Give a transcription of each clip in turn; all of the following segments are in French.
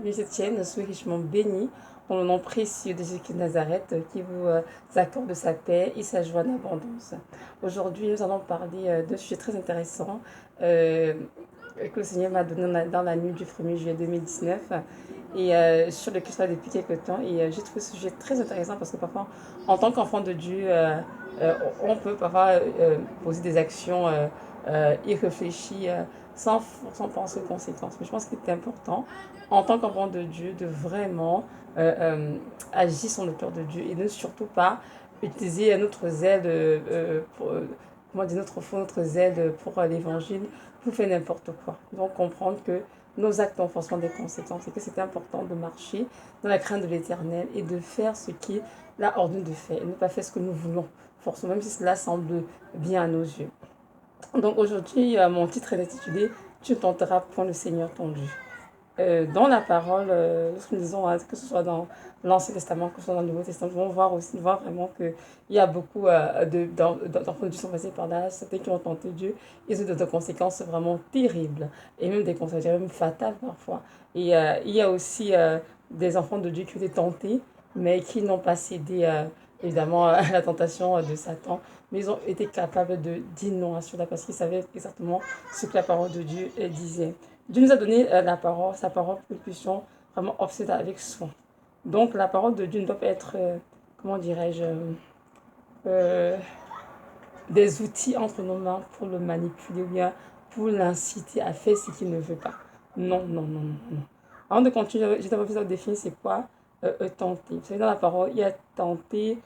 Mais cette chaîne soit richement bénie dans le nom précieux de Jésus de Nazareth qui vous accorde sa paix et sa joie en abondance. Aujourd'hui, nous allons parler d'un sujet très intéressant que le Seigneur m'a donné dans la nuit du 1er juillet 2019 et sur lequel je travaille depuis quelques temps. Et j'ai trouvé ce sujet très intéressant parce que parfois, en tant qu'enfant de Dieu, on peut parfois poser des actions irréfléchies sans penser aux conséquences. Mais je pense qu'il est important, en tant qu'enfant de Dieu, de vraiment agir sur le cœur de Dieu et ne surtout pas utiliser notre zèle, comment dire, notre foi, notre zèle pour l'évangile, pour faire n'importe quoi. Donc comprendre que nos actes ont forcément des conséquences et que c'est important de marcher dans la crainte de l'éternel et de faire ce qui l'a ordonné de faire et ne pas faire ce que nous voulons, forcément, même si cela semble bien à nos yeux. Donc aujourd'hui, mon titre est intitulé Tu ne tenteras point le Seigneur ton Dieu. Dans la parole, lorsque nous disons, que ce soit dans l'Ancien Testament, que ce soit dans le Nouveau Testament, on voit vraiment qu'il y a beaucoup d'enfants de Dieu qui sont passés par là, certains qui ont tenté Dieu, ils ont des conséquences vraiment terribles, et même des conséquences même fatales parfois. Et il y a aussi des enfants de Dieu qui ont été tentés, mais qui n'ont pas cédé évidemment à la tentation de Satan, mais ils ont été capables de dire non à cela parce qu'ils savaient exactement ce que la parole de Dieu disait. Dieu nous a donné la parole, sa parole pour que nous puissions vraiment observer avec soin. Donc la parole de Dieu ne doit pas être, comment dirais-je, euh, des outils entre nos mains pour le manipuler ou bien pour l'inciter à faire ce qu'il ne veut pas. Non, non, non, non, non. Avant de continuer, je t'avais besoin de définir c'est quoi tenter. Vous savez, dans la parole, il y a tenter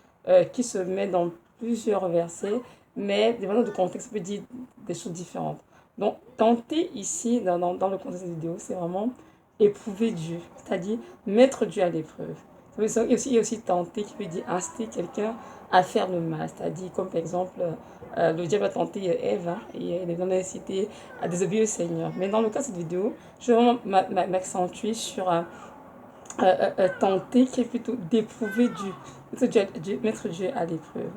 qui se met dans plusieurs versets, mais dépendant du contexte, ça peut dire des choses différentes. Donc, tenter ici, dans le contexte de la vidéo, c'est vraiment éprouver Dieu, c'est-à-dire mettre Dieu à l'épreuve. Il y a aussi tenter qui veut dire inciter quelqu'un à faire le mal, c'est-à-dire comme par exemple le diable a tenté Ève et elle est incité à désobéir au Seigneur. Mais dans le cas de cette vidéo, je vais vraiment m'accentuer sur tenter qui est plutôt d'éprouver Dieu, mettre Dieu à l'épreuve.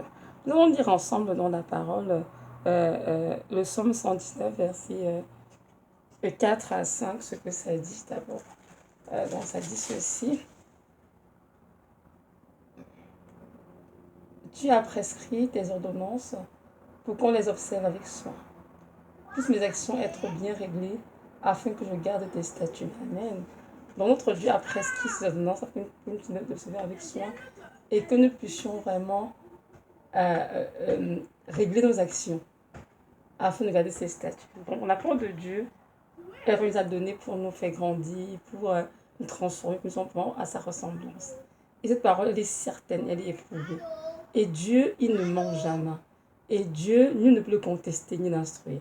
Nous allons lire ensemble dans la parole le psaume 119, versets 4 à 5, ce que ça dit d'abord. Donc ça dit ceci. Tu as prescrit tes ordonnances pour qu'on les observe avec soin. Puissent mes actions être bien réglées afin que je garde tes statuts. Amen. Donc notre Dieu a prescrit ses ordonnances afin que nous puissions les observer avec soin et que nous puissions vraiment régler nos actions afin de garder ses statuts. Donc la parole de Dieu, elle nous a donné pour nous faire grandir, pour nous transformer plus simplement à sa ressemblance. Et cette parole, elle est certaine, elle est éprouvée. Et Dieu, il ne ment jamais. Et Dieu, nul ne peut le contester ni l'instruire.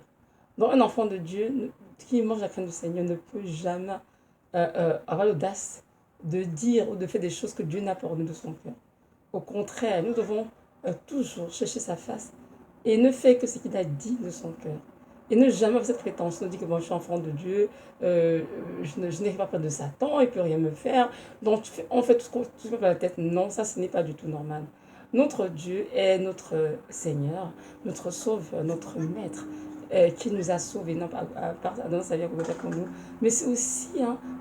Donc un enfant de Dieu qui mange la crainte du Seigneur ne peut jamais avoir l'audace de dire ou de faire des choses que Dieu n'a pas ordonné de son cœur. Au contraire, nous devons toujours chercher sa face et ne faire que ce qu'il a dit de son cœur. Et ne jamais avoir cette prétention de dire que moi je suis enfant de Dieu, je n'ai pas peur de Satan, il ne peut rien me faire. Donc on fait tout ce qu'on fait la tête. Non, ça ce n'est pas du tout normal. Notre Dieu est notre Seigneur, notre Sauveur, notre Maître, qui nous a sauvés, non pas dans sa vie pour nous, mais c'est aussi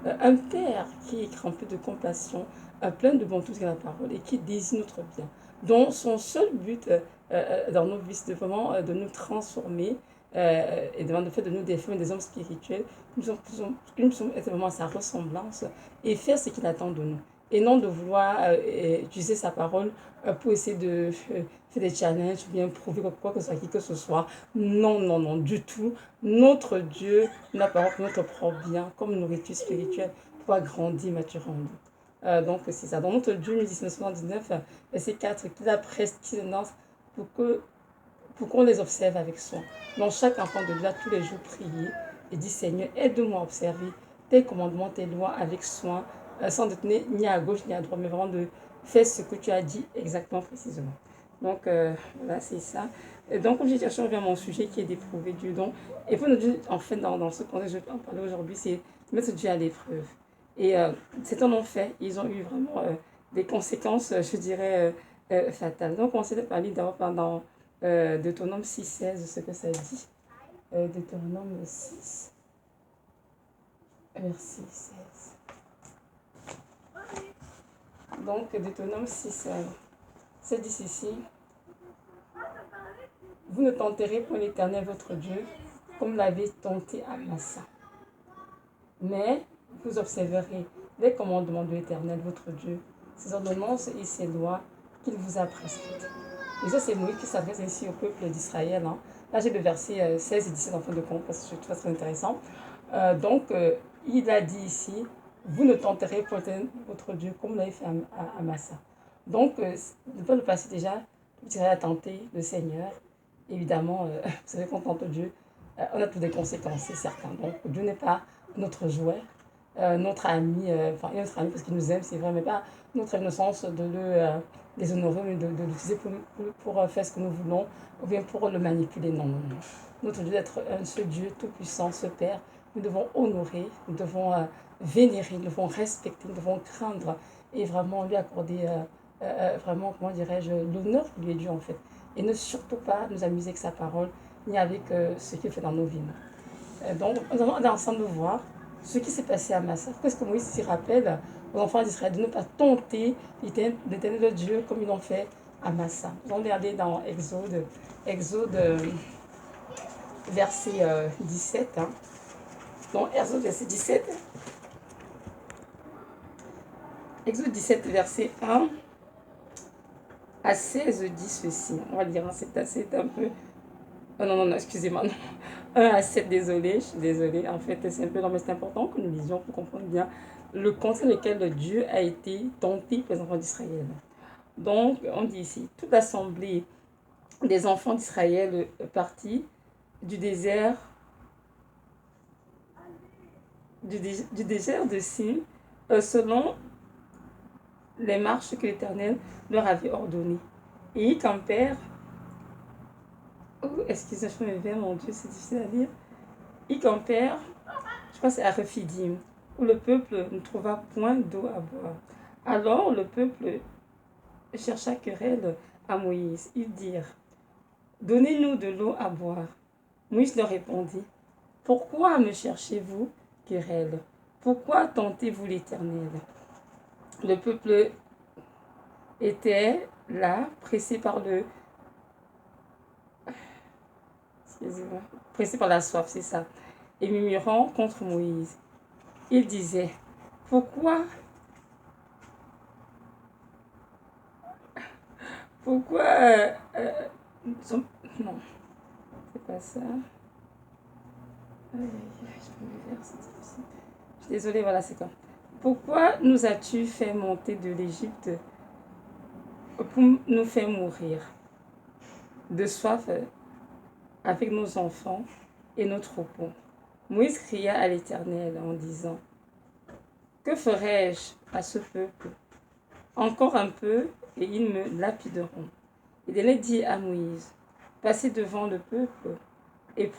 un Père qui est rempli de compassion, plein de bonté dans la parole et qui désire notre bien. Dont son seul but dans nos vies, c'est vraiment de nous transformer et de faire de nous des femmes et des hommes spirituels. Nous sommes vraiment à sa ressemblance et faire ce qu'il attend de nous. Et non de vouloir utiliser sa parole pour essayer de faire des challenges ou bien prouver quoi que ce soit, qui que ce soit. Non, non, non, du tout. Notre Dieu, la parole pour notre propre bien, comme nourriture spirituelle, pour agrandir, maturer en nous. Donc c'est ça. Dans notre Dieu, 1979, verset 4, qu'il a prescrit pour qu'on les observe avec soin. Donc chaque enfant de Dieu a tous les jours prié et dit Seigneur, aide-moi à observer tes commandements, tes lois avec soin, sans te tenir ni à gauche ni à droite, mais vraiment de faire ce que tu as dit exactement, précisément. Donc voilà, c'est ça. Et donc, comme j'ai dit, je reviens à mon sujet qui est d'éprouver Dieu. Donc, et pour nous dire, en fait, dans ce contexte, je vais en parler aujourd'hui, c'est mettre Dieu à l'épreuve. Et c'est un fait. Ils ont eu vraiment des conséquences, je dirais, fatales. Donc, on s'est parlé d'abord pendant Deutéronome 6,16, ce que ça dit. Deutéronome 6, verset 16. Donc, Deutéronome 6, c'est dit ici, vous ne tenterez point l'Éternel votre Dieu, comme l'avez tenté à Massa. Mais vous observerez les commandements de l'Éternel votre Dieu, ses ordonnances et ses lois qu'il vous a prescrites. Et ça, c'est Moïse qui s'adresse ici au peuple d'Israël. Là, j'ai le verset 16 et 17 en fin de compte, parce que je trouve ça très intéressant. Il a dit ici, vous ne tenterez point votre Dieu comme vous l'avez fait à Massa. Donc, dans le passé déjà, Israël a tenté le Seigneur. Évidemment, vous savez qu'on tente Dieu, on a toutes des conséquences, c'est certain. Donc, Dieu n'est pas notre jouet, notre ami, enfin, notre ami parce qu'il nous aime, c'est vrai, mais pas notre innocence de le déshonorer, mais de l'utiliser pour faire ce que nous voulons, ou bien pour le manipuler. Non, non, non. Notre Dieu d'être un seul Dieu tout-puissant, ce Père, nous devons honorer, nous devons vénérer, nous devons respecter, nous devons craindre et vraiment lui accorder, vraiment, comment dirais-je, l'honneur qui lui est dû en fait. Et ne surtout pas nous amuser avec sa parole, ni avec ce qu'il fait dans nos vies. Donc, nous allons aller ensemble voir ce qui s'est passé à Massa. Qu'est-ce que Moïse s'y rappelle aux enfants d'Israël de ne pas tenter l'éternel Dieu comme ils l'ont fait à Massa. Nous allons regarder dans Exode verset 17. Donc, Exode verset 17. Exode 17, verset 1 à 16 dit ceci. On va lire, c'est un peu... Oh non, excusez-moi. 1 à 7, désolé, je suis désolée. En fait, c'est un peu long, mais c'est important que nous lisions pour comprendre bien le contexte dans lequel Dieu a été tenté pour les enfants d'Israël. Donc, on dit ici, toute l'assemblée des enfants d'Israël partit du désert de Sin, selon les marches que l'Éternel leur avait ordonnées. Et ils campèrent... Oh, excusez-moi, je me vais, mon Dieu, c'est difficile à lire. Ils campèrent, je crois que c'est à Rephidim, où le peuple ne trouva point d'eau à boire. Alors le peuple chercha querelle à Moïse. Ils dirent, donnez-nous de l'eau à boire. Moïse leur répondit, pourquoi me cherchez-vous querelle? Pourquoi tentez-vous l'Éternel? Le peuple était là, pressé par la soif, c'est ça, et murmurant contre Moïse. Il disait, pourquoi non, c'est pas ça. Je suis désolée, voilà, c'est quoi. Pourquoi nous as-tu fait monter de l'Égypte pour nous faire mourir de soif avec nos enfants et nos troupeaux? Moïse cria à l'Éternel en disant, que ferai-je à ce peuple? Encore un peu et ils me lapideront. Et l'Éternel dit à Moïse, passez devant le peuple et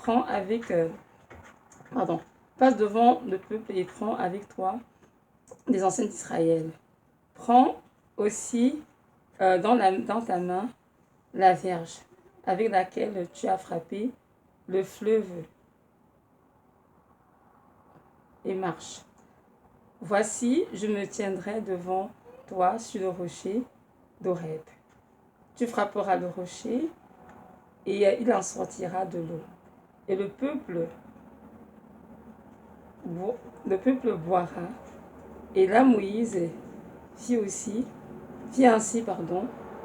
passe devant le peuple et prends avec toi des anciens d'Israël. Prends aussi dans ta main la verge avec laquelle tu as frappé le fleuve et marche. Voici, je me tiendrai devant toi sur le rocher d'Horeb. Tu frapperas le rocher et il en sortira de l'eau. Et le peuple boira. Et là, Moïse fit ainsi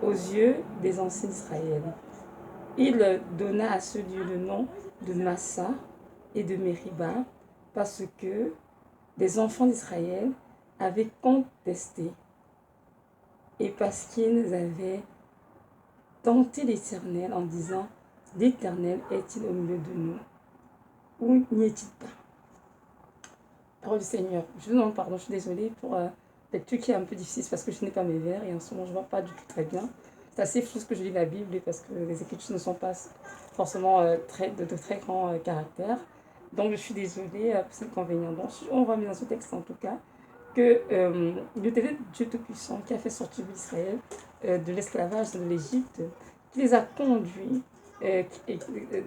aux yeux des anciens d'Israël. Il donna à ce lieu le nom de Massa et de Mériba, parce que les enfants d'Israël avaient contesté et parce qu'ils avaient tenté l'Éternel en disant, l'Éternel est-il au milieu de nous ou n'y est-il pas? Parole du Seigneur. Je vous demande pardon, je suis désolée pour lecture qui est un peu difficile parce que je n'ai pas mes verres et en ce moment je ne vois pas du tout très bien. C'est assez flou ce que je lis la Bible parce que les écritures ne sont pas forcément de très grand caractère. Donc je suis désolée pour cet inconvénient. Donc on voit bien dans ce texte en tout cas que l'Éternel Dieu Tout-Puissant qui a fait sortir l'Israël de l'esclavage de l'Égypte, qui les a conduits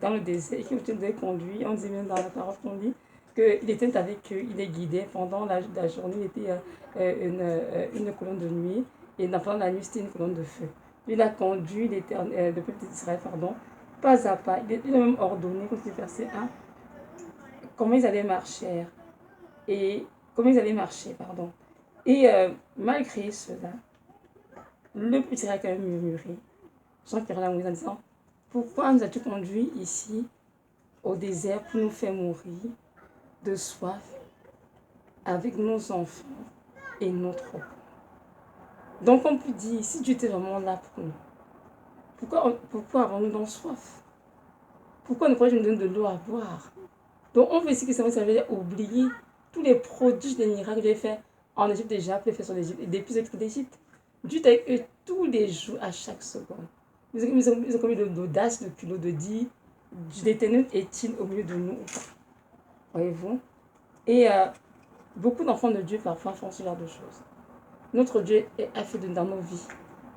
dans le désert et qui les a conduits, on dit même dans la parole qu'on lit, qu'il était avec eux, il les guidait pendant la journée, il était une colonne de nuit Et pendant la nuit, c'était une colonne de feu. Il a conduit le peuple d'Israël, pas à pas. Il a même ordonné, comme c'est verset 1, comment ils allaient marcher. Et comment ils allaient marcher, pardon. Et malgré cela, le peuple d'Israël a quand même murmuré. Jean qui la Moïse en disant, pourquoi nous as-tu conduit ici au désert pour nous faire mourir de soif avec nos enfants et notre troupeau. Donc on peut dire, si Dieu était vraiment là pour nous, pourquoi avons-nous donc soif? Pourquoi ne pas nous donner de l'eau à boire? Donc on veut ici que ça veut dire oublier tous les prodiges, les miracles que j'ai fait en Égypte déjà, pour les faire sur l'Égypte, et depuis d'Égypte. Dieu est avec eux tous les jours, à chaque seconde. Ils ont commis l'audace, le culot de dire, l'Éternel est-il au milieu de nous? Voyez-vous? Et beaucoup d'enfants de Dieu parfois font ce genre de choses. Notre Dieu a fait dans nos vies,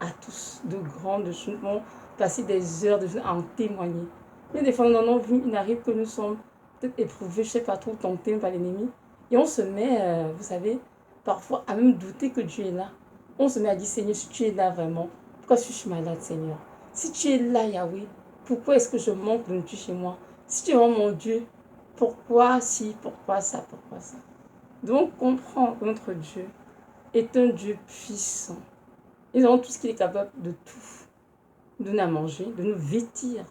à tous, de grandes choses. Nous pouvons passer des heures à en témoigner. Mais des fois, dans nos vies, il arrive que nous sommes peut-être éprouvés, je ne sais pas trop, tentés par l'ennemi. Et on se met, vous savez, parfois à même douter que Dieu est là. On se met à dire, Seigneur, si tu es là vraiment, pourquoi suis-je malade, Seigneur? Si tu es là, Yahweh, pourquoi est-ce que je manque de nourriture chez moi? Si tu es vraiment mon Dieu, pourquoi si, pourquoi ça, pourquoi ça? Donc, comprends que notre Dieu est un Dieu puissant. Nous avons tout ce qu'il est capable de tout. De nous à manger, de nous vêtir.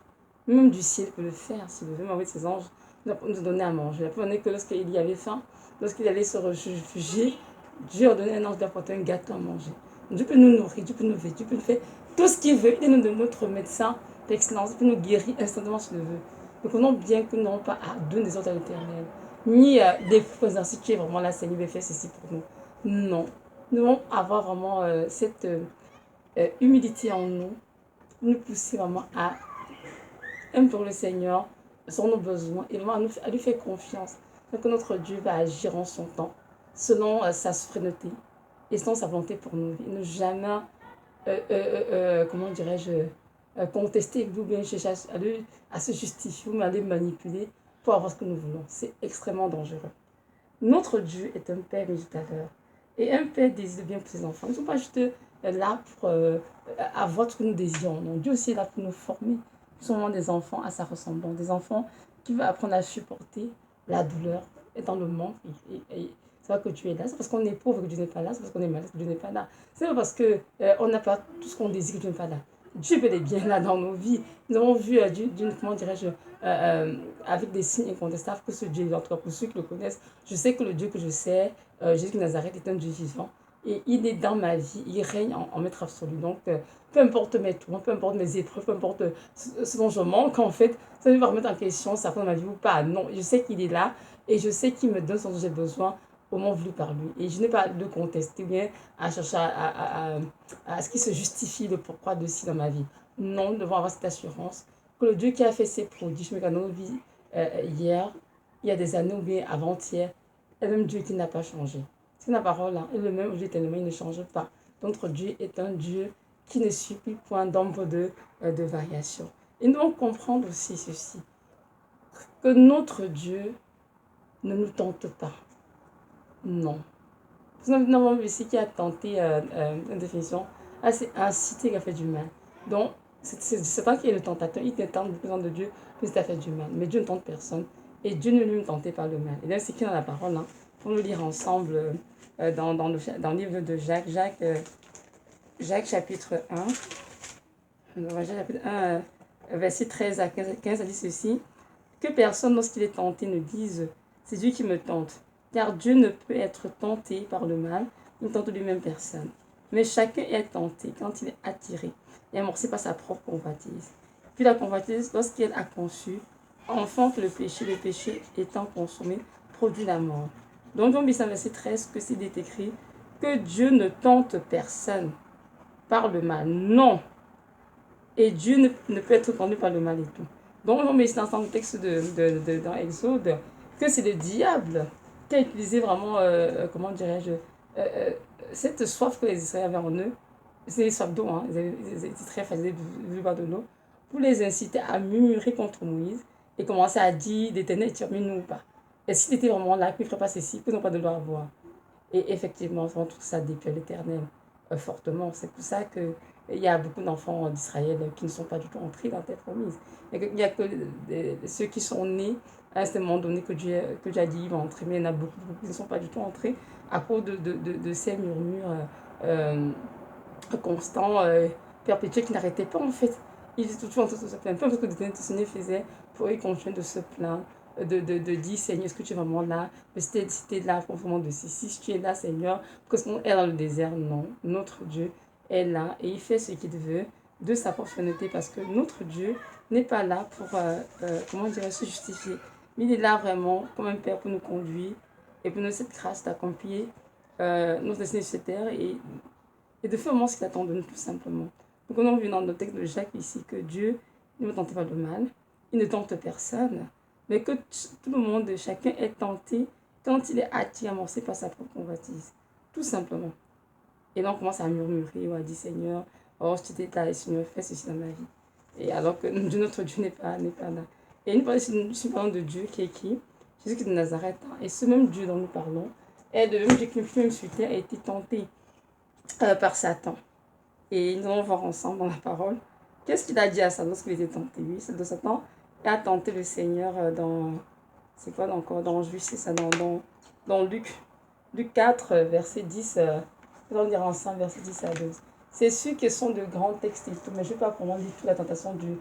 Même du ciel peut le faire. S'il veut m'envoyer ses anges, nous donner à manger. La preuve est que lorsqu'il y avait faim, lorsqu'il allait se réfugier, Dieu a donné un ange d'apporter un gâteau à manger. Dieu peut nous nourrir, Dieu peut nous vêtir, Dieu peut nous faire tout ce qu'il veut. Il est notre médecin d'excellence. Il peut nous guérir instantanément s'il le veut. Nous connaissons bien que nous n'avons pas à donner des ordres à l'Éternel. Ni des fois, si tu es vraiment là, Seigneur, fais ceci pour nous. Non. Nous devons avoir vraiment cette humilité en nous, nous pousser vraiment à implorer le Seigneur sur nos besoins et vraiment à lui faire confiance. Donc notre Dieu va agir en son temps, selon sa souveraineté et selon sa volonté pour nous. Il ne jamais, comment dirais-je, contester ou bien chercher à se justifier ou à les manipuler pour avoir ce que nous voulons. C'est extrêmement dangereux. Notre Dieu est un Père méditateur. Et un père désire bien pour ses enfants. Ils ne sont pas juste là pour avoir ce que nous désirons. Non, Dieu aussi est là pour nous former. Nous sommes des enfants à sa ressemblance. Des enfants qui veulent apprendre à supporter la douleur et dans le manque. Et c'est vrai que Dieu est là. C'est parce qu'on est pauvre que Dieu n'est pas là. C'est parce qu'on est malade que Dieu n'est pas là. C'est pas parce qu'on n'a pas tout ce qu'on désire que Dieu n'est pas là. Dieu est bien là dans nos vies. Nous avons vu comment dirais-je, avec des signes incontestables que ce Dieu est là. En tout cas, pour ceux qui le connaissent, je sais que le Dieu que je sais, Jésus de Nazareth, est un Dieu vivant. Et il est dans ma vie, il règne en maître absolu. Donc, peu importe mes tours, peu importe mes épreuves, peu importe ce dont je manque, en fait, ça ne va remettre en question ça dans ma vie ou pas. Non, je sais qu'il est là et je sais qu'il me donne ce dont j'ai besoin au moment voulu par lui. Et je n'ai pas à le contester ou bien à chercher à ce qu'il se justifie le pourquoi de ci dans ma vie. Non, nous devons avoir cette assurance que le Dieu qui a fait ses prodiges dans nos vies hier, il y a des années ou bien avant-hier, est le même Dieu qui n'a pas changé. C'est la parole, hein, est le même Dieu tellement il ne change pas. Notre Dieu est un Dieu qui ne suit plus point d'ombre de variation. Et nous devons comprendre aussi ceci, que notre Dieu ne nous tente pas. Non. Nous avons vu ici qui a tenté une définition, c'est inciter qui a fait du mal. Donc, c'est pas qui est le tentateur, il tente le présent de Dieu, mais c'est à fait du mal. Mais Dieu ne tente personne. Et Dieu ne lui tentait pas le mal. Et là, c'est qui dans la parole, hein, pour nous lire ensemble dans le livre de Jacques. Jacques chapitre 1. Jacques chapitre 1, verset 13 à 15, ça dit ceci. Que personne, lorsqu'il est tenté, ne dise « C'est Dieu qui me tente ». Car Dieu ne peut être tenté par le mal, il ne tente lui-même personne. Mais chacun est tenté quand il est attiré et amorcé par sa propre convoitise. Puis la convoitise, lorsqu'elle a conçu, enfante le péché étant consommé, produit la mort. Donc, dans verset 13, que c'est écrit que Dieu ne tente personne par le mal. Non. Et Dieu ne peut être conduit par le mal et tout. Donc, on met dans le texte dans Exode que c'est le diable qui a utilisé vraiment, comment dirais-je, cette soif que les Israéliens avaient en eux. C'est une soif d'eau, hein. Ils étaient très fatigués de boire de l'eau, pour les inciter à murmurer contre Moïse et commencer à dire d'Éternel, termine-nous ou pas. Et s'il était vraiment là, qu'il ne ferait pas ceci, qu'ils n'ont pas de l'eau à boire. Et effectivement, tout ça déplaît l'Éternel. fortement. C'est pour ça qu'il y a beaucoup d'enfants d'Israël qui ne sont pas du tout entrés dans la terre promise. Il n'y a que ceux qui sont nés à un moment donné que Dieu a dit ils vont entrer, mais il y en a beaucoup qui ne sont pas du tout entrés à cause de ces murmures constants, perpétuels qui n'arrêtaient pas en fait. Ils étaient toujours en train de se plaindre. Peu importe ce que le Seigneur faisait, pour eux, ils continuaient de se plaindre, de dire Seigneur, est-ce que tu es vraiment là? Mais si tu es là, pour vraiment de si tu es là, Seigneur, parce qu'on est dans le désert, non. Notre Dieu est là et il fait ce qu'il veut de sa propre volonté parce que notre Dieu n'est pas là pour, comment dire, se justifier. Mais il est là vraiment comme un Père pour nous conduire et pour nous donner cette grâce d'accomplir notre destinée sur cette terre et de faire vraiment ce qu'il attend de nous tout simplement. Donc on a vu dans le texte de Jacques ici que Dieu ne me tente pas de mal, il ne tente personne, mais que tout le monde, chacun est tenté quand il est attiré, amorcé par sa propre convoitise. Tout simplement. Et là on commence à murmurer ou à dire Seigneur, oh si tu étais là, Seigneur, fais ceci dans ma vie. Et alors que notre Dieu n'est pas là. Et nous parlons de Dieu qui est qui? Jésus qui est de Nazareth. Et ce même Dieu dont nous parlons est le même Dieu qui même sur terre a été tenté par Satan. Et nous allons voir ensemble dans la parole. Qu'est-ce qu'il a dit à Satan lorsqu'il était tenté? Oui, c'est de Satan a tenté le Seigneur dans... C'est quoi encore? Dans Juge, c'est ça, dans Luc. Luc 4, verset 10. Nous allons lire ensemble, verset 10 à 12. C'est sûr que ce sont de grands textes et tout, mais je ne vais pas vraiment lire toute la tentation du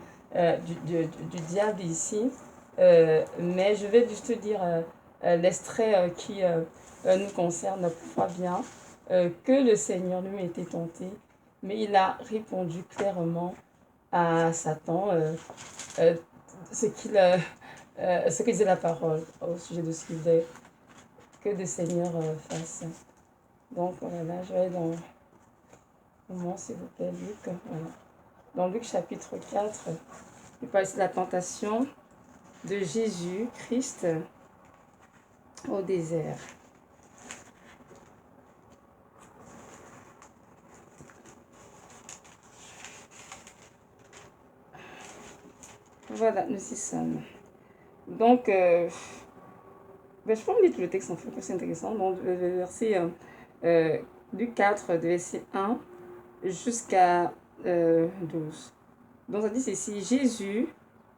diable ici. Mais je vais juste dire l'extrait qui nous concerne pour voir bien que le Seigneur lui a été tenté, mais il a répondu clairement à Satan ce que disait la parole au sujet de ce qu'il voulait que le Seigneur fasse. Donc voilà, je vais aller dans moment, s'il vous plaît, Luc. Voilà. Dans Luc chapitre 4, il parle ici de la tentation de Jésus-Christ au désert. Voilà, nous y sommes. Donc, je peux lire tout le texte en fait, c'est intéressant. Donc, le verset Luc 4, de verset 1 jusqu'à 12. Donc, ça dit ceci, Jésus,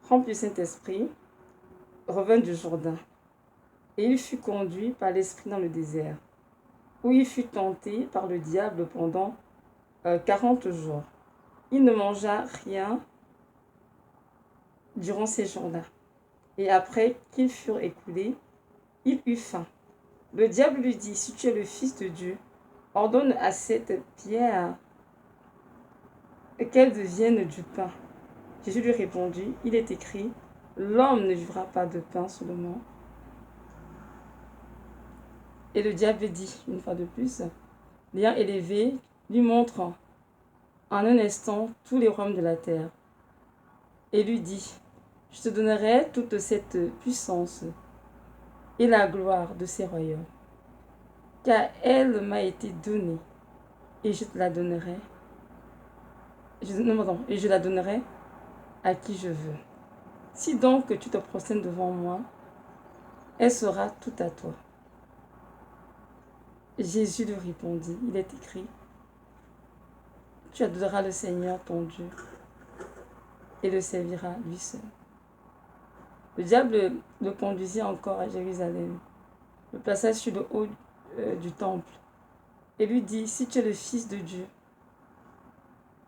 rempli du Saint-Esprit, revint du Jourdain. Et il fut conduit par l'Esprit dans le désert, où il fut tenté par le diable pendant 40 jours. Il ne mangea rien durant ces jours-là. Et après qu'ils furent écoulés, il eut faim. Le diable lui dit, si tu es le Fils de Dieu, ordonne à cette pierre qu'elle devienne du pain. Jésus lui répondit, il est écrit, l'homme ne vivra pas de pain seulement. Et le diable dit, une fois de plus, l'ayant élevé, lui montre en un instant tous les royaumes de la terre. Et lui dit, je te donnerai toute cette puissance et la gloire de ces royaumes, car elle m'a été donnée, et je te la donnerai. Et je la donnerai à qui je veux. Si donc tu te prosternes devant moi, elle sera toute à toi. Jésus lui répondit, il est écrit, tu adoreras le Seigneur ton Dieu et le serviras lui seul. Le diable le conduisit encore à Jérusalem, le plaça sur le haut du temple et lui dit, si tu es le Fils de Dieu,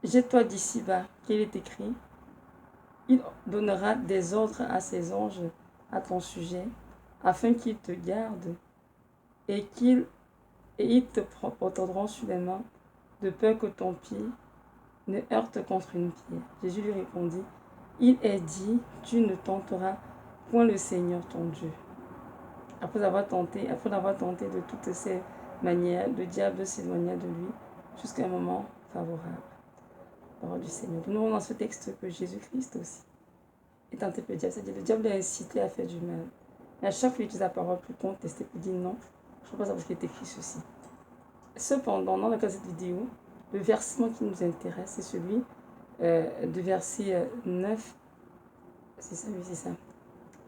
jette-toi d'ici bas, qu'il est écrit, il donnera des ordres à ses anges à ton sujet, afin qu'ils te gardent et ils te porteront sur les mains, de peur que ton pied ne heurte contre une pierre. Jésus lui répondit, il est dit, tu ne tenteras point le Seigneur ton Dieu. Après l'avoir tenté de toutes ces manières, le diable s'éloigna de lui jusqu'à un moment favorable. Parole du Seigneur. Nous voyons dans ce texte que Jésus-Christ aussi est tenté par le diable. C'est-à-dire le diable l'a incité à faire du mal. Et à chaque fois qu'il utilise la parole pour contester, pour dire non, je ne crois pas savoir ce qui est écrit ceci. Cependant, dans le cas de cette vidéo, le versement qui nous intéresse, c'est celui de verset 9. C'est ça, oui, c'est ça.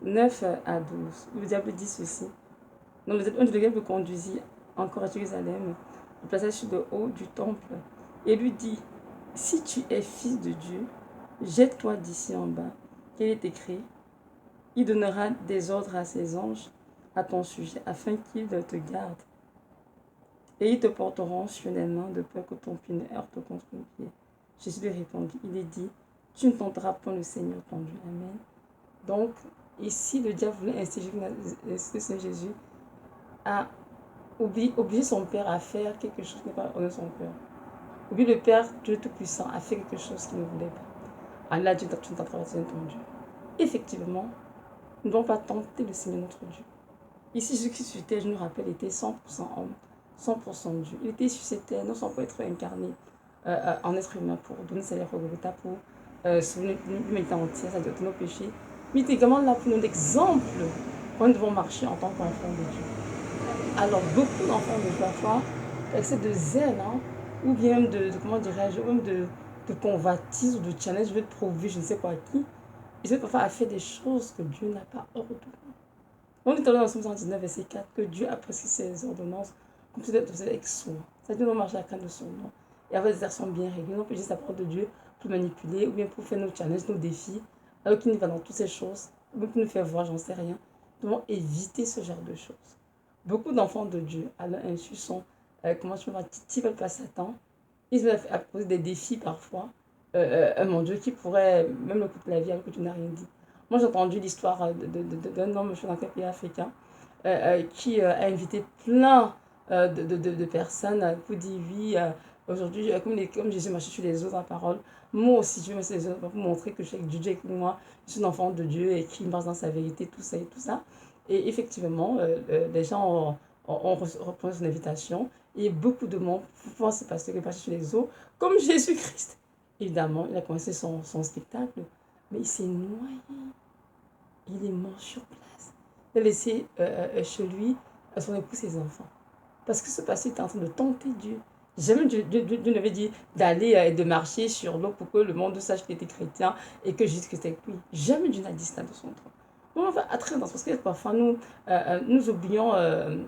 9 à 12. Le diable dit ceci. Donc, le diable conduisit encore à Jérusalem, le plaça sur le haut du temple et lui dit, si tu es fils de Dieu, jette-toi d'ici en bas. Il est écrit, il donnera des ordres à ses anges à ton sujet, afin qu'ils te gardent. Et ils te porteront sur les mains de peur que ton pied ne heurte contre le pied. Jésus lui répondit, il est dit, tu ne tenteras point le Seigneur ton Dieu. Amen. Donc, ici, le diable voulait inciter Jésus à obliger son Père à faire quelque chose qui n'est pas honneur son Père. Obliger le Père, Dieu Tout-Puissant, à faire quelque chose qu'il ne voulait pas. Allah dit, tu ne tenteras pas ton Dieu. Effectivement, nous ne devons pas tenter le Seigneur notre Dieu. Ici, Jésus-Christ sur terre, je nous rappelle, était 100% homme, 100% Dieu. Il était sur cette terre, non seulement pour être incarné en être humain, pour donner sa vie au Golgotha, pour souvenir l'humanité entière, c'est-à-dire de nos péchés. Mais il était également là pour nous l'exemple quand nous devons marcher en tant qu'enfants de Dieu. Alors, beaucoup d'enfants de Dieu, parfois, excès de zèle, hein, ou bien même comment dirais-je, même de convoitise ou de challenge, je veux prouver, je ne sais pas à qui. Ils veulent parfois faire des choses que Dieu n'a pas ordonnées. On est allé dans Somme 119, verset 4, que Dieu apprécie ses ordonnances comme si c'était avec soin. C'est-à-dire qu'on marche à la crainte de son nom et avoir des actions bien réglées. On peut juste la parole de Dieu pour manipuler ou bien pour faire nos challenges, nos défis, alors qu'il nous va dans toutes ces choses, ou bien pour nous faire voir, j'en sais rien. Nous devons éviter ce genre de choses. Beaucoup d'enfants de Dieu, à leur insu, sont, comment je peux dire, ils veulent pas Satan. Ils veulent poser des défis parfois, mon Dieu, qui pourrait même le coûter la vie alors que tu n'as rien dit. Moi, j'ai entendu l'histoire d'un homme, je suis dans quel pays africain, qui a invité plein de personnes pour dire oui, aujourd'hui, comme Jésus m'a sur les autres en parole, moi aussi, je vais mettre les autres pour montrer que je suis avec Dieu avec moi, je suis un enfant de Dieu et qui marche dans sa vérité, tout ça et tout ça. Et effectivement, les gens ont repris son invitation et beaucoup de monde pensent parce que passer sur les eaux, comme Jésus-Christ. Évidemment, il a commencé son spectacle, mais il s'est noyé. Il est mort sur place. Il a laissé chez lui son époux, ses enfants. Parce que ce passé était en train de tenter Dieu. Jamais Dieu n'avait dit d'aller et de marcher sur l'eau pour que le monde sache qu'il était chrétien et que Jésus Christ était lui. Jamais Dieu n'a dit cela de son trône. On va attendre parce que parfois nous oublions,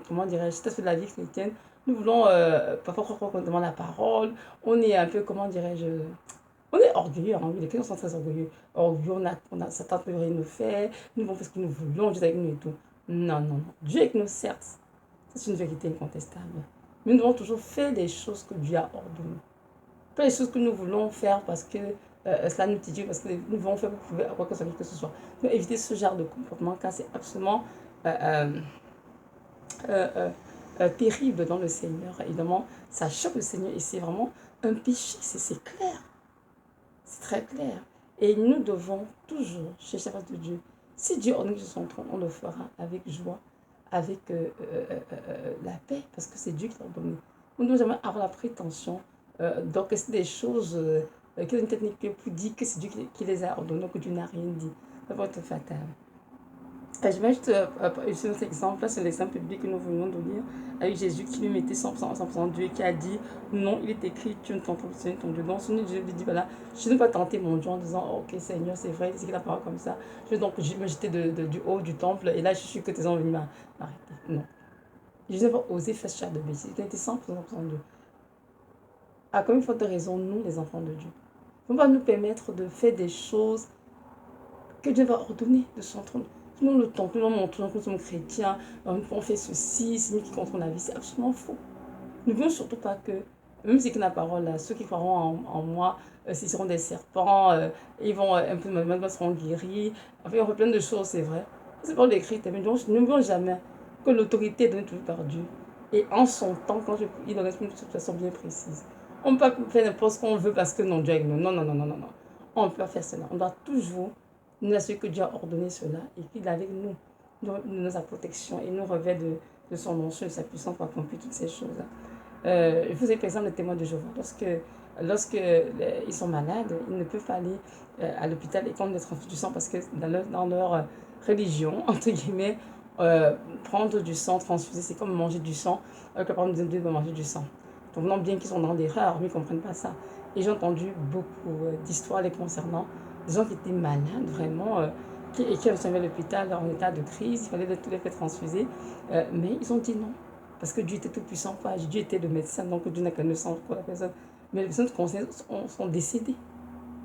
comment dirais-je, cet aspect de la vie chrétienne. Nous voulons parfois croire qu'on demande la parole. On est un peu, comment dirais-je, on est orgueilleux, hein, oui, les chrétiens sont très orgueilleux. Orgueilleux, Satan peut rien nous faire, nous voulons faire ce que nous voulons, Dieu est avec nous et tout. Non, non, non. Dieu est avec nous, certes. C'est une vérité incontestable. Mais nous devons toujours faire les choses que Dieu a ordonnées. Pas les choses que nous voulons faire parce que cela nous titille, parce que nous voulons faire pour prouver à quoi que ce soit. Nous devons éviter ce genre de comportement car c'est absolument terrible dans le Seigneur. Évidemment, ça choque le Seigneur et c'est vraiment un péché, c'est clair. C'est très clair. Et nous devons toujours chercher la face de Dieu. Si Dieu ordonne sur son trône, on le fera avec joie, avec la paix, parce que c'est Dieu qui l'a ordonné. On ne doit jamais avoir la prétention d'orchestrer des choses qui ont une technique pour dire que c'est Dieu qui les a ordonnées, que Dieu n'a rien dit. Ça va être fatal. Je mets juste notre exemple, là c'est l'exemple biblique que nous venons de lire, avec Jésus qui lui mettait 100% Dieu et qui a dit non, il est écrit, tu ne tenteras pas ton Dieu. Donc, Dieu lui dit voilà, je ne vais pas tenter mon Dieu en disant oh, ok Seigneur, c'est vrai, c'est qu'il a parlé comme ça. Je vais donc me jeter du haut du temple et là je suis que tes anges venus m'arrêter. Non. Je n'ai pas osé faire ce genre de bêtises. Il était 100% Dieu. À combien de fois de raison, nous, les enfants de Dieu, ne pouvons pas nous permettre de faire des choses que Dieu va ordonner de son trône. Nous le temple, nous montrons que nous sommes chrétiens, on fait ceci, c'est nous qui contrôlons la vie, c'est absolument faux. Ne voulons surtout pas que, même si que la parole, là, ceux qui croiront en moi, s'ils seront des serpents, ils vont un peu, même seront guéris, enfin, il y aura plein de choses, c'est vrai. C'est pas l'écrit, mais ne voulons jamais que l'autorité est donnée toujours par Dieu. Et en son temps, quand il donne une situation bien précise. On ne peut pas faire n'importe ce qu'on veut parce que non, Dieu est avec nous. Non, non, non, non, non, non. On ne peut pas faire cela. On doit toujours nous assurer que Dieu a ordonné cela et qu'il est avec nous, nous a protection et nous revêt de son nom, de sa puissance pour accomplir toutes ces choses. Je vous ai par exemple le témoin de Jéhovah. Lorsque ils sont malades, ils ne peuvent pas aller à l'hôpital et prendre des transfusions du sang parce que dans leur religion, entre guillemets, prendre du sang, transfuser, c'est comme manger du sang, avec la parole de Dieu de manger du sang. Donc non, bien qu'ils sont dans l'erreur, mais ils ne comprennent pas ça. Et j'ai entendu beaucoup d'histoires les concernant, des gens qui étaient malades vraiment, qui avaient à l'hôpital en état de crise, il fallait tous les faire transfuser, mais ils ont dit non. Parce que Dieu était tout puissant, pas. Dieu était le médecin, donc Dieu n'a qu'à ne sens pour la personne. Mais les personnes concernées sont décédées,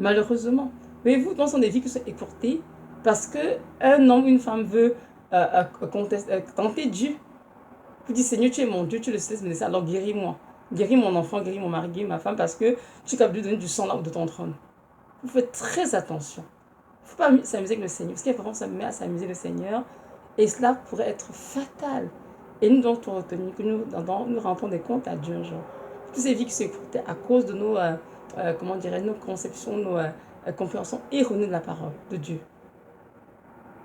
malheureusement. Voyez-vous, dans son des vies qui sont écourtées, parce qu'un homme ou une femme veut tenter Dieu. Vous dites, Seigneur, tu es mon Dieu, tu le sais, mais alors guéris-moi. Guéris mon enfant, guéris mon mari, guéris ma femme, parce que tu es capable de donner du sang là de ton trône. Vous faites très attention. Il ne faut pas s'amuser avec le Seigneur. Parce qu'il y a parfois, on se met à s'amuser avec le Seigneur, et cela pourrait être fatal. Et nous devons retenir que nous rendons des comptes à Dieu un jour. Toutes ces vies qui s'écoutaient à cause de nos, nos conceptions, nos compréhensions erronées de la parole de Dieu.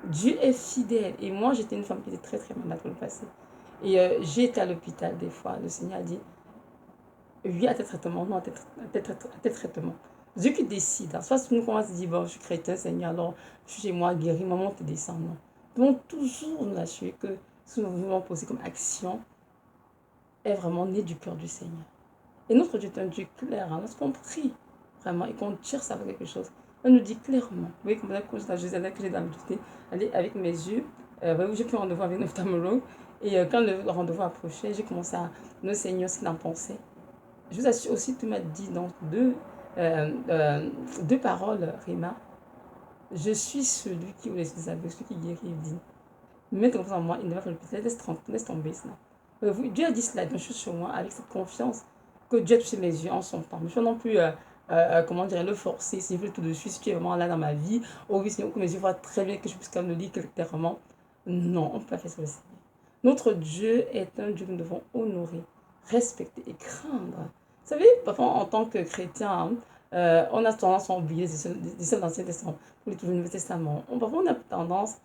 Dieu est fidèle. Et moi, j'étais une femme qui était très très malade pour le passé. Et j'ai été à l'hôpital des fois. Le Seigneur a dit, oui à tes traitements, non à tes traitements. Dieu qui décide. Hein. Soit si nous commençons à dire, bon, je suis chrétien, Seigneur, alors je suis chez moi guéri, maman te descend. Non. Nous devons toujours nous assurer que ce que nous voulons poser comme action est vraiment né du cœur du Seigneur. Et notre Dieu est un Dieu clair. Hein. Lorsqu'on prie vraiment et qu'on cherche à faire quelque chose, on nous dit clairement. Vous voyez, comme quand j'ai l'habitude d'aller avec mes yeux, j'ai pris rendez-vous avec un ophtalmologue. Et quand le rendez-vous approchait, j'ai commencé à demander au Seigneur ce qu'il en pensait. Je vous assure aussi, tu m'as dit dans deux paroles, Rima. Je suis celui qui vous laisse des aveugles, celui qui guérit et dit. Maintenant, en moi, il ne va pas l'hôpital, laisse tomber cela. Dieu a dit cela, une chose sur moi, avec cette confiance que Dieu a touché mes yeux en son temps. Mais je ne peux non plus, le forcer, si je veux tout de suite, si tu es vraiment là dans ma vie, oh oui, Seigneur, que mes yeux voient très bien, que je puisse quand même le lire clairement. Non, on ne peut pas faire ça le Seigneur. Notre Dieu est un Dieu que nous devons honorer, respecter et craindre. Vous savez, parfois en tant que chrétien, on a tendance à oublier les de l'Ancien Testament, pour le Nouveau Testament. Parfois, on a tendance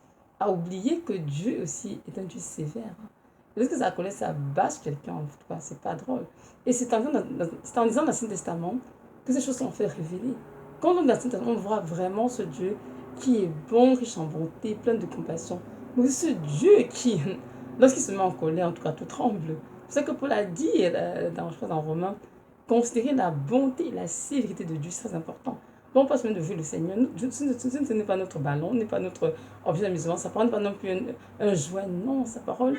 à oublier que Dieu aussi est un Dieu sévère. Lorsque ça connaît, ça bâche quelqu'un, en tout cas, c'est pas drôle. Et c'est en lisant l'Ancien Testament que ces choses sont fait révéler. Quand on lit l'Ancien Testament, on voit vraiment ce Dieu qui est bon, riche en bonté, plein de compassion. Mais ce Dieu qui, lorsqu'il se met en colère, en tout cas, tout tremble. C'est ça que Paul a dit dans Romains. Considérer la bonté et la sévérité de Dieu, c'est très important. Donc, on passe même de vue le Seigneur. Ce n'est pas notre ballon, ce n'est pas notre objet d'amusement. Sa parole n'est pas non plus un jouet. Non, sa parole,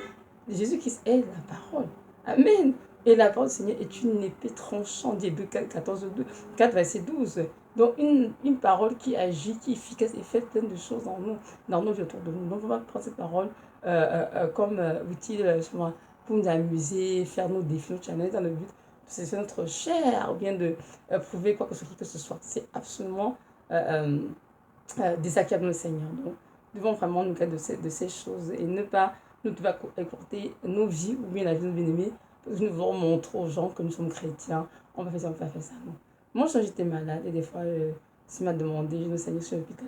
Jésus-Christ est la parole. Amen. Et la parole du Seigneur est une épée tranchante. Hébreux 4, verset 12. Donc, une parole qui agit, qui est efficace et fait plein de choses dans nos vies autour de nous. Donc, on va prendre cette parole comme outil pour nous amuser, faire nos défis, nos challenges dans le but c'est notre chair ou bien de prouver quoi que ce soit. C'est absolument désagréable le Seigneur. Donc, nous devons vraiment nous garder de ces choses et ne pas nous écourter nos vies ou bien la vie de nos bien-aimés parce que nous voulons montrer aux gens que nous sommes chrétiens. On va faire ça, on va faire ça. Non. Moi, quand j'étais malade et des fois, s'il m'a demandé, je me Seigneur, je suis à l'hôpital.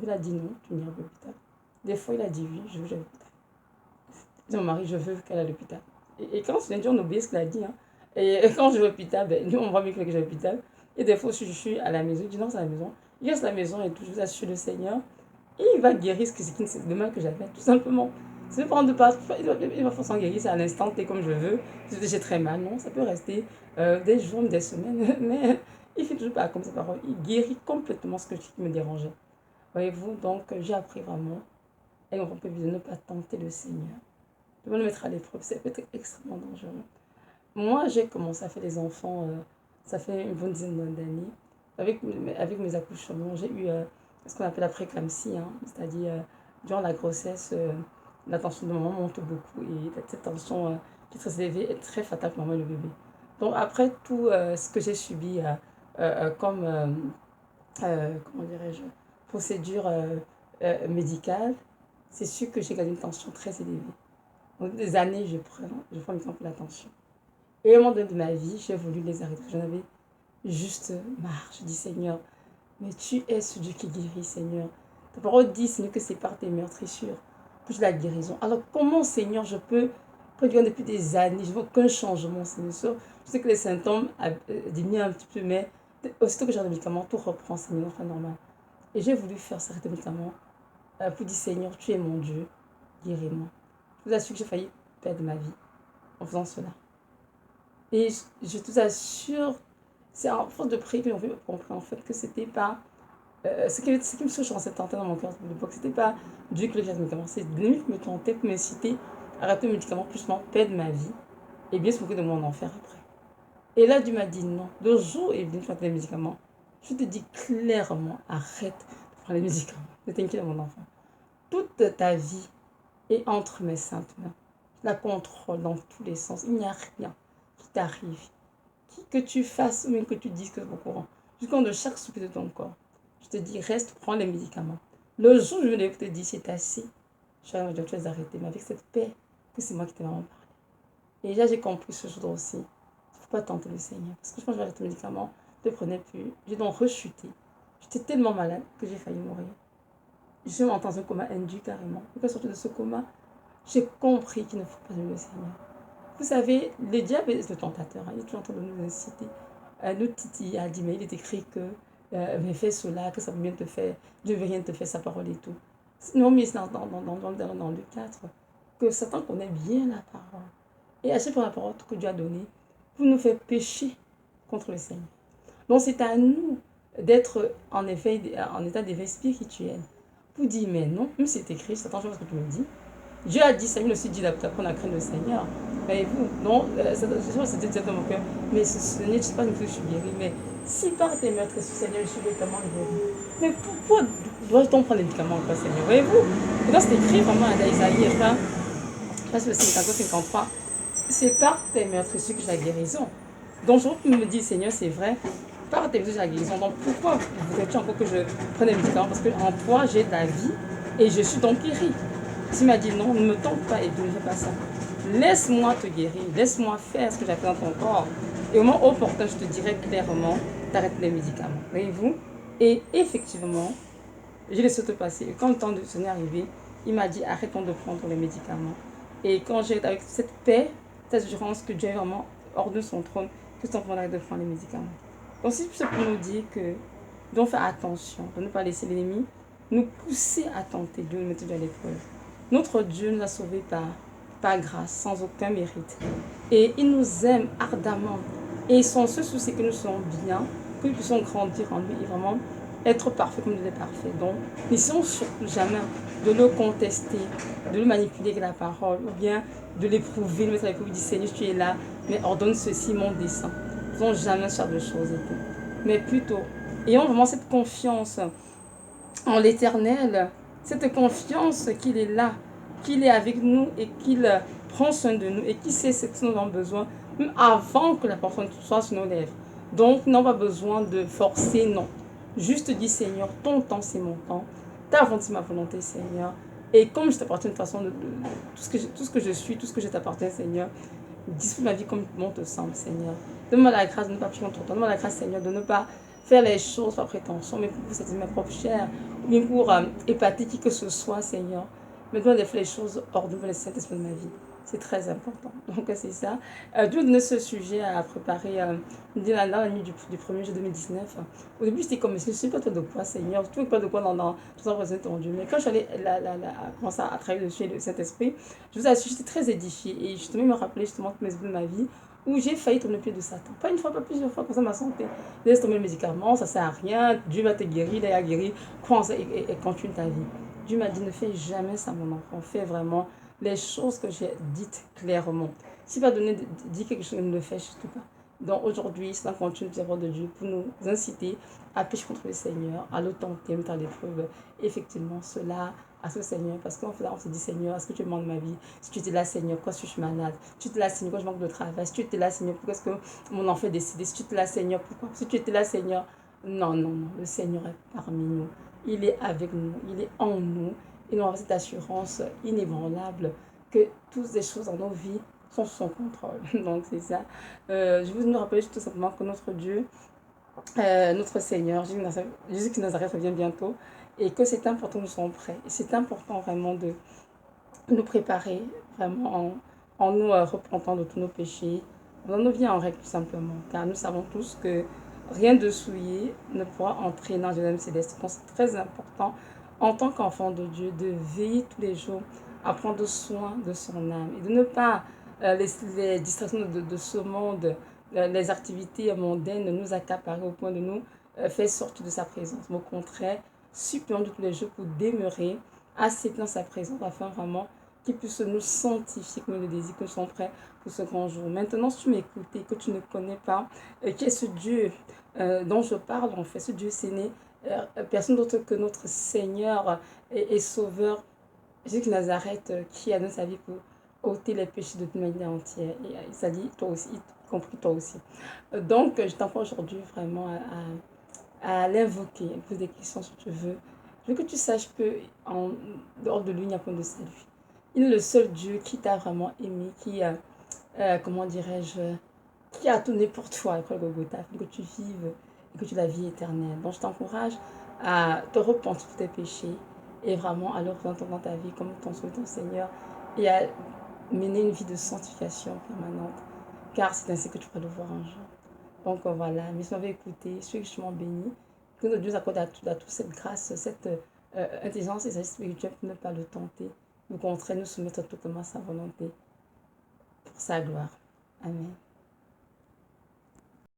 Il a dit non, tu n'iras pas à l'hôpital. Des fois, il a dit oui, je veux aller à l'hôpital. Mon mari, je veux qu'elle aille à l'hôpital. Et quand on dit, on oublie ce qu'il a dit. Hein. Et quand je vais à l'hôpital, nous, on voit bien que je vais à l'hôpital. Et des fois, si je suis à la maison, je dis non, c'est à la maison. Il reste à la maison et tout, je vous assure le Seigneur. Et il va guérir le mal que j'avais, tout simplement. C'est pas de pas, il va forcément guérir, c'est à l'instant T comme je veux. J'ai très mal, non, ça peut rester des jours, des semaines, mais il fait toujours pas comme sa parole. Il guérit complètement ce qui me dérangeait. Voyez-vous, donc j'ai appris vraiment, et on peut ne pas tenter le Seigneur. De me le mettre à l'épreuve, ça peut être extrêmement dangereux. Moi, j'ai commencé à faire des enfants, ça fait une bonne dizaine d'années. Avec mes accouchements, j'ai eu ce qu'on appelle la préclampsie, hein, c'est-à-dire durant la grossesse, la tension de maman monte beaucoup et cette tension qui est très élevée est très fatale pour maman et le bébé. Donc après tout ce que j'ai subi comme, comment dirais-je, procédure médicale, c'est sûr que j'ai gardé une tension très élevée. Donc des années, je prends le temps pour la tension. Et à un moment donné de ma vie, j'ai voulu les arrêter. J'en avais juste marre. Je dis, Seigneur, mais tu es ce Dieu qui guérit, Seigneur. Ta parole dit, Seigneur, que c'est par tes meurtrissures que j'ai la guérison. Alors comment, Seigneur, je peux produire depuis des années, je ne veux aucun changement, Seigneur. Je sais que les symptômes diminuent un petit peu, mais aussitôt que j'ai des médicaments, tout reprend, Seigneur, enfin normal. Et j'ai voulu faire s'arrêter les médicaments pour dire, Seigneur, tu es mon Dieu, guéris-moi. Je vous assure que j'ai failli perdre ma vie en faisant cela. Et je vous assure, c'est en force de prier que j'ai compris en fait que c'était pas. Ce qui me chançait tentait dans mon cœur de l'époque, c'était pas Dieu qui le faisait médicament, c'est l'ennemi qui me tentait pour m'inciter à arrêter le médicament, plus perdre ma vie et bien se moquer de moi en enfer après. Et là, Dieu m'a dit non. Le jour où il est venu prendre les médicaments, je te dis clairement, arrête de prendre les médicaments. Ne t'inquiète mon enfant. Toute ta vie est entre mes saintes mains. Je la contrôle dans tous les sens. Il n'y a rien qui t'arrive. Que tu fasses ou même que tu dises que c'est au courant. Jusqu'en de chaque souffle de ton corps. Je te dis, reste, prends les médicaments. Le jour où je te dis, c'est assez. Je suis tu vas arrêter. Mais avec cette paix, que c'est moi qui t'ai vraiment parlé. Et là, j'ai compris ce jour aussi. Il ne faut pas tenter le Seigneur. Parce que je pense que je vais arrêter le médicament. Je ne le prenais plus. J'ai donc rechuté. J'étais tellement malade que j'ai failli mourir. Je m'entends dans un coma induit carrément. Et quand je sortais de ce coma, j'ai compris qu'il ne faut pas aimer le Seigneur. Vous savez, le diable est le tentateur. Il est toujours en train de nous inciter. Nous titiller a dit, mais il est écrit que mais fais cela, que ça veut bien te faire. Dieu veut rien te faire, sa parole et tout. Non, mais c'est dans le 4, que Satan connaît bien la parole. Et à chaque fois la parole que Dieu a donnée, pour nous faire pécher contre le Seigneur. Donc c'est à nous d'être en état d'éveil spirituel. Pour dire, mais non, même si c'est écrit, Satan, je vois ce que tu me dis. Dieu a dit, Samuel aussi dit d'apprendre à craindre le Seigneur. Voyez-vous, non, c'était déjà dans mon cœur. Mais ce n'est pas une fois que je suis guérie. Mais si par tes meurtres, Seigneur, je suis vraiment guérie. Mais pourquoi dois-je-t-on prendre les médicaments encore, Seigneur? Voyez-vous? Et donc c'est écrit vraiment à Isaïe, je crois que c'est le 53. C'est par tes meurtrissures que j'ai la guérison. Donc je peux me dire, Seigneur, c'est vrai, par tes meurtrissures j'ai la guérison. Donc pourquoi voudrais-tu encore que je prenne les médicaments? Parce qu'en toi, j'ai de la vie et je suis donc guérie. Tu m'as dit non, ne me tente pas et ne fais pas ça. Laisse-moi te guérir, laisse-moi faire ce que j'ai fait dans ton corps. Et au moment opportun, je te dirai clairement, t'arrêtes les médicaments. Voyez-vous? Et effectivement, j'ai laissé te passer. Et quand le temps de ce n'est arrivé, il m'a dit arrêtons de prendre les médicaments. Et quand j'ai avec cette paix, cette assurance que Dieu a vraiment hors de son trône, que son trône arrête de prendre les médicaments. Donc c'est pour nous dire que nous devons faire attention, de ne pas laisser l'ennemi nous pousser à tenter, de nous mettre à l'épreuve. Notre Dieu nous a sauvés par grâce, sans aucun mérite. Et il nous aime ardemment. Et son seul souci, c'est que nous soyons bien, que nous puissions grandir en lui et vraiment être parfait comme il est parfait. Donc, n'essayons surtout jamais de le contester, de le manipuler avec la parole, ou bien de l'éprouver, de mettre à l'épreuve, dire Seigneur, tu es là, mais ordonne ceci, mon dessein. Ne faisons jamais ce genre de choses et tout. Mais plutôt, ayons vraiment cette confiance en l'Éternel, cette confiance qu'il est là, qu'il est avec nous et qu'il prend soin de nous et qu'il sait ce que nous avons besoin, même avant que la personne soit sur nos lèvres. Donc, nous n'avons pas besoin de forcer, non. Juste dis, Seigneur, ton temps, c'est mon temps. Ta volonté, c'est ma volonté, Seigneur. Et comme je t'appartiens de façon, tout ce que je suis, tout ce que je t'appartiens, Seigneur, dispose ma vie comme bon te semble, Seigneur. Donne-moi la grâce de ne pas prier contre toi. Donne-moi la grâce, Seigneur, de ne pas faire les choses par prétention, mais pour satisfaire ma propre chair, ou bien pour épater qui que ce soit, Seigneur. Mais dois faire les choses hors de le Saint-Esprit de ma vie. C'est très important. Donc, c'est ça. Dieu m'a donné ce sujet à préparer la nuit du 1er juillet 2019. Au début, j'étais comme, je ne sais pas toi de quoi, Seigneur. Tu ne sais pas de quoi dans tout ça présente ton Dieu. Mais quand je suis allée commencer à travailler dessus le Saint-Esprit, je vous assure, j'étais très édifiée. Et justement, il me rappelait justement tous mes esprits de ma vie où j'ai failli tomber le pied de Satan. Pas une fois, pas plusieurs fois, pour ça ma santé. Laisse tomber le médicament, ça ne sert à rien. Dieu va te guérir, il a guéri. Crois en ça et continue ta vie. Dieu m'a dit, ne fais jamais ça, mon enfant. Fais vraiment les choses que j'ai dites clairement. S'il va dire quelque chose, ne le fais surtout pas. Donc aujourd'hui, c'est un continu de parole de Dieu pour nous inciter à pécher contre le Seigneur, à le tenter, mettre à l'épreuve. Effectivement, cela à ce Seigneur. Parce qu'en fait, on se dit, Seigneur, est-ce que tu demandes ma vie? Si tu étais là, Seigneur, pourquoi je suis malade? Si tu étais là, Seigneur, pourquoi je manque de travail? Si tu étais là, Seigneur, pourquoi est-ce que mon enfant est décédé? Si tu étais là, Seigneur, pourquoi? Si tu étais là, Seigneur, non, non, non, le Seigneur est parmi nous. Il est avec nous, il est en nous. Et nous avons cette assurance inébranlable que toutes les choses dans nos vies sont sous son contrôle. Donc c'est ça. Je veux nous rappeler tout simplement que notre Dieu, notre Seigneur, Jésus qui Nazareth revient bientôt et que c'est important que nous soyons prêts. Et c'est important vraiment de nous préparer vraiment en nous repentant de tous nos péchés, dans nos vies en règle tout simplement. Car nous savons tous que rien de souillé ne pourra entrer dans le royaume céleste. Donc c'est très important en tant qu'enfant de Dieu de veiller tous les jours à prendre soin de son âme et de ne pas les distractions de ce monde, les activités mondaines nous accaparer au point de nous faire sortir de sa présence. Mais au contraire, supplions tous les jours pour demeurer assez dans sa présence afin vraiment qui puisse nous sanctifier, comme il le désire, que nous sommes prêts pour ce grand jour. Maintenant, si tu m'écoutes et que tu ne connais pas qui est ce Dieu dont je parle, en fait, ce Dieu c'est né, personne d'autre que notre Seigneur et Sauveur, Jésus de Nazareth, qui a donné sa vie pour ôter les péchés de l'humanité entière. Et ça dit, toi aussi, y compris toi aussi. Donc, je t'encourage aujourd'hui vraiment à l'invoquer, à poser des questions si tu veux. Je veux que tu saches que en dehors de lui, il n'y a point de salut. Il est le seul Dieu qui t'a vraiment aimé, qui a, comment dirais-je, qui a tourné pour toi après le Golgotha, pour que tu vives et que tu aies la vie éternelle. Donc, je t'encourage à te repentir de tes péchés et vraiment à le reprendre dans ta vie comme ton Sauveur, ton Seigneur, et à mener une vie de sanctification permanente, car c'est ainsi que tu pourras le voir un jour. Donc voilà, mais si on veut écouter, je suis richement béni. Que notre Dieu nous accorde à tous cette grâce, cette intelligence et cette spirituelle pour ne pas le tenter. Au contraire, nous soumettre totalement à sa volonté pour sa gloire. Amen.